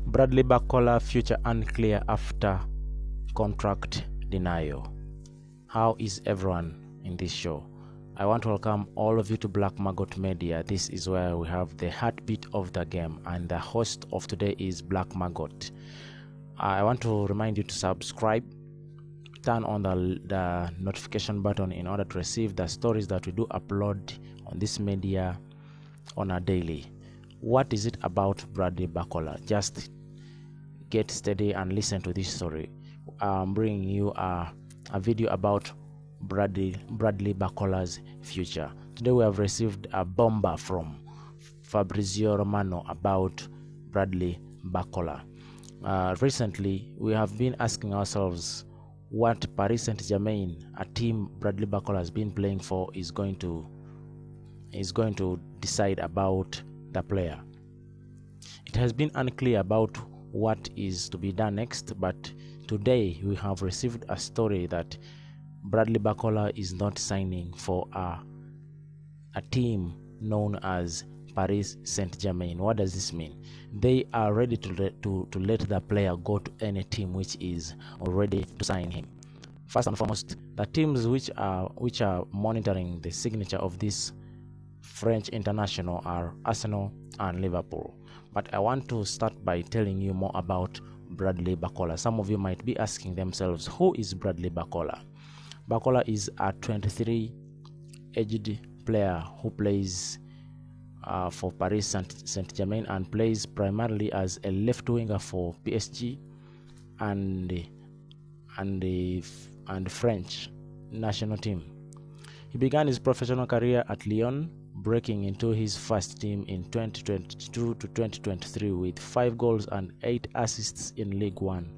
Bradley Barcola future unclear after contract denial. How is everyone in this show? I want to welcome all of you to Black Margot Media. This is where we have the heartbeat of the game, and the host of today is Black Margot. I want to remind you to subscribe, turn on the notification button in order to receive the stories that we do upload on this media on a daily. What is it about Bradley Barcola? Just get steady and listen to this story. I'm bringing you a video about Bradley Barcola's future. Today we have received a bomber from Fabrizio Romano about Bradley Barcola. Recently, we have been asking ourselves what Paris Saint-Germain, a team Bradley Barcola has been playing for, is going to decide about the player. It has been unclear about what is to be done next, but today we have received a story that Bradley Barcola is not signing for a team known as Paris Saint-Germain. What does this mean? They are ready to let the player go to any team which is ready to sign him. First and foremost, the teams which are monitoring the signature of this French international are Arsenal and Liverpool. But I want to start by telling you more about Bradley Barcola. Some of you might be asking themselves, who is Bradley Barcola? Barcola is a 23-aged player who plays for Paris Saint-Germain and plays primarily as a left winger for PSG and French national team. He began his professional career at Lyon, breaking into his first team in 2022 to 2023 with 5 goals and 8 assists in League One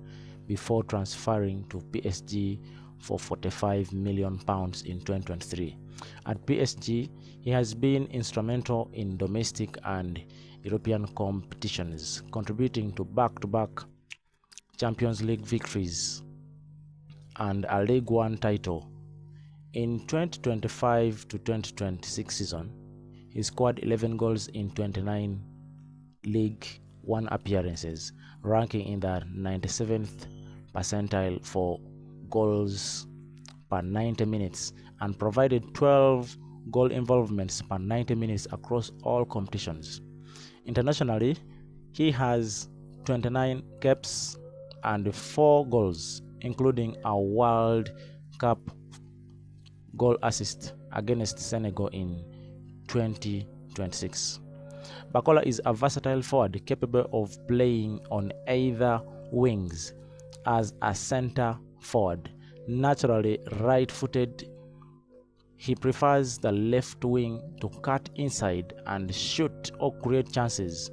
before transferring to PSG for £45 million in 2023. At PSG, he has been instrumental in domestic and European competitions, contributing to back-to-back Champions League victories and a League One title. In 2025 to 2026 season, he scored 11 goals in 29 League One appearances, ranking in the 97th percentile for goals per 90 minutes and provided 12 goal involvements per 90 minutes across all competitions. Internationally, he has 29 caps and 4 goals, including a World Cup goal assist against Senegal in 2026. Barcola is a versatile forward capable of playing on either wings. As a center forward, naturally right-footed, he prefers the left wing to cut inside and shoot or create chances.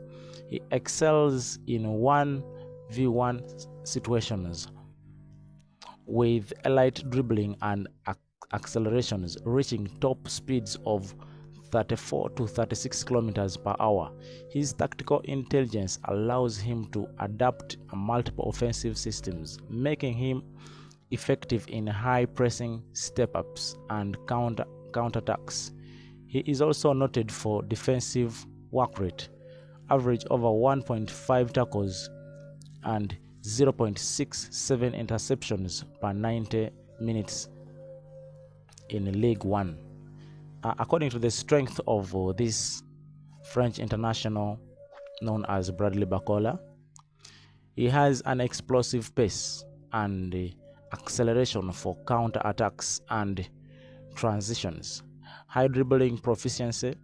He excels in 1v1 situations with elite dribbling and accelerations, reaching top speeds of 34 to 36 kilometers per hour. His tactical intelligence allows him to adapt multiple offensive systems, making him effective in high pressing step-ups and counterattacks. He is also noted for defensive work rate, average over 1.5 tackles and 0.67 interceptions per 90 minutes in League One. According to the strength of this French international known as Bradley Barcola, he has an explosive pace and acceleration for counter-attacks and transitions, high dribbling proficiency,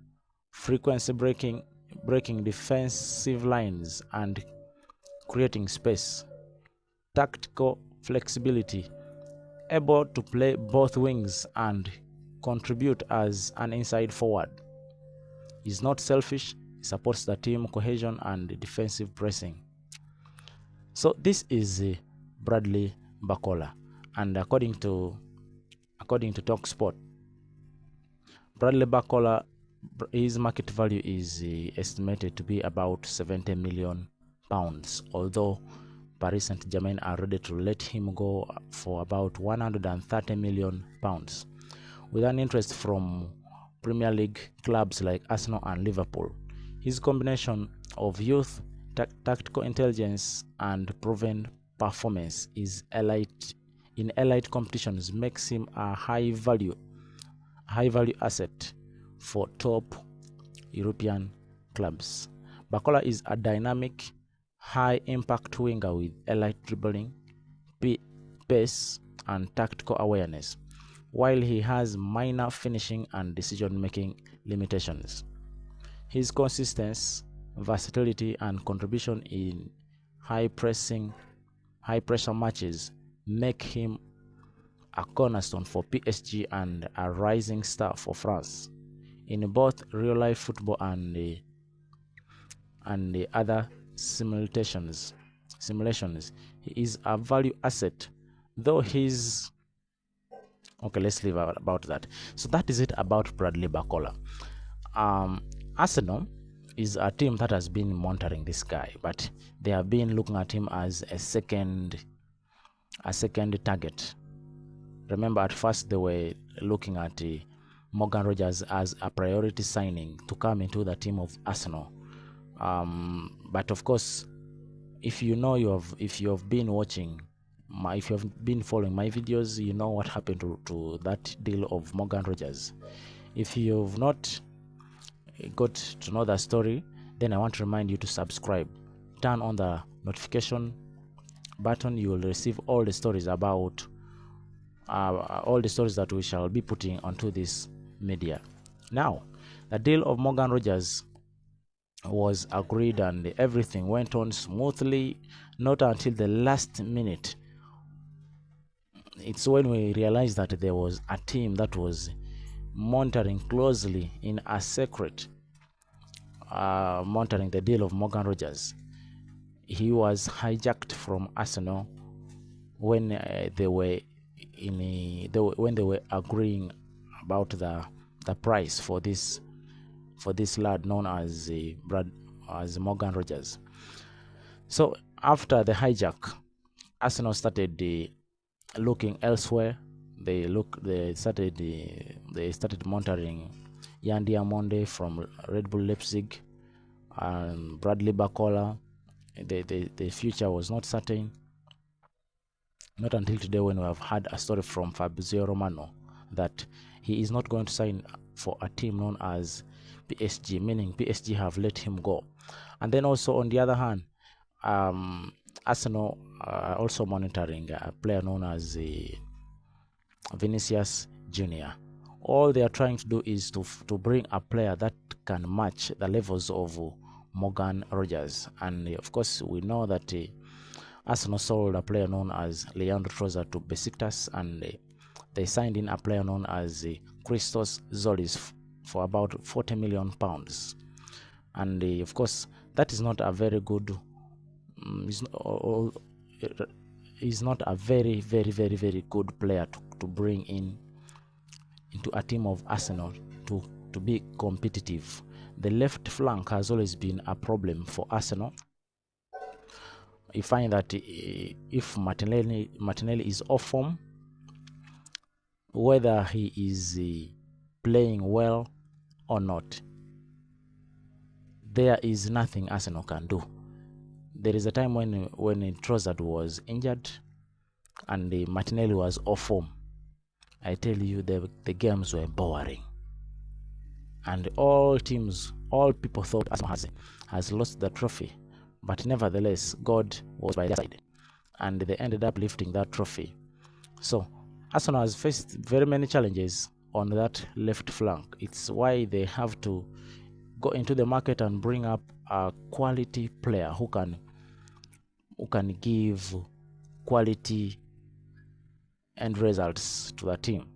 frequency breaking defensive lines and creating space, tactical flexibility, able to play both wings and contribute as an inside forward. He's not selfish, he supports the team cohesion and defensive pressing. So this is Bradley Barcola, and according to TalkSport, Bradley Barcola, his market value is estimated to be about £70 million, although Paris Saint-Germain are ready to let him go for about £130 million, with an interest from Premier League clubs like Arsenal and Liverpool. His combination of youth, tactical intelligence and proven performance is elite in elite competitions makes him a high value asset for top European clubs. Barcola is a dynamic, high impact winger with elite dribbling, pace, and tactical awareness, while he has minor finishing and decision making limitations. His consistency, versatility, and contribution in high pressure matches make him a cornerstone for PSG and a rising star for France in both real-life football and the other simulations. He is a value asset, though he's okay. Let's leave out about that. So that is it about Bradley Barcola. Arsenal is a team that has been monitoring this guy, but they have been looking at him as a second target. Remember, at first they were looking at Morgan Rogers as a priority signing to come into the team of Arsenal. But of course, if you have been watching if you have been following my videos, you know what happened to that deal of Morgan Rogers. If you've not got to know the story, then I want to remind you to subscribe, turn on the notification button. You will receive all the stories about all the stories that we shall be putting onto this media. Now, the deal of Morgan Rogers was agreed and everything went on smoothly, not until the last minute. It's when we realized that there was a team that was monitoring closely in a secret, monitoring the deal of Morgan Rogers. He was hijacked from Arsenal when they were agreeing about the price for this lad known as Morgan Rogers. So after the hijack, Arsenal started looking elsewhere. They started monitoring Yan Diamonde from Red Bull Leipzig and Bradley Barcola. The future was not certain. Not until today, when we have had a story from Fabrizio Romano that he is not going to sign for a team known as PSG, meaning PSG have let him go. And then also on the other hand, Arsenal are also monitoring a player known as Vinicius Junior. All they are trying to do is to bring a player that can match the levels of Morgan Rogers. And of course, we know that Arsenal sold a player known as Leandro Trossard to Besiktas, and they signed in a player known as Christos Zolis for about £40 million. And of course, that is not a very good. Is not a very good player to bring into a team of Arsenal to be competitive. The left flank has always been a problem for Arsenal. You find that if Martinelli is off form, whether he is playing well or not, there is nothing Arsenal can do. There is a time when Trossard was injured and Martinelli was off form. I tell you, the games were boring, and all people thought Arsenal has lost the trophy. But nevertheless, God was by their side, and they ended up lifting that trophy. So Arsenal has faced very many challenges on that left flank. It's why they have to go into the market and bring up a quality player who can give quality end results to the team.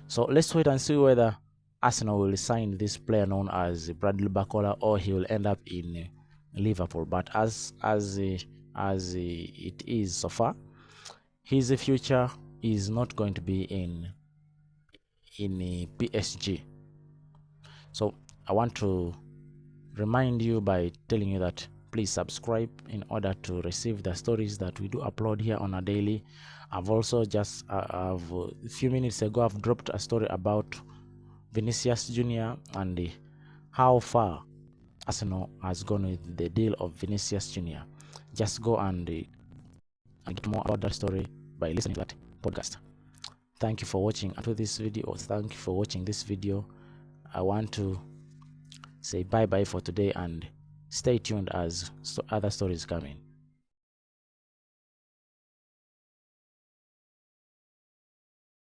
So let's wait and see whether Arsenal will sign this player known as Bradley Barcola, or he will end up in Liverpool. But as it is so far, his future is not going to be in PSG. So I want to remind you by telling you that please subscribe in order to receive the stories that we do upload here on a daily. I've also just a few minutes ago I've dropped a story about Vinicius Junior and how far Arsenal has gone with the deal of Vinicius Jr. Just go and get more about that story by listening to that podcast. Thank you for watching this video. Thank you for watching this video. I want to say bye bye for today and stay tuned as other stories coming.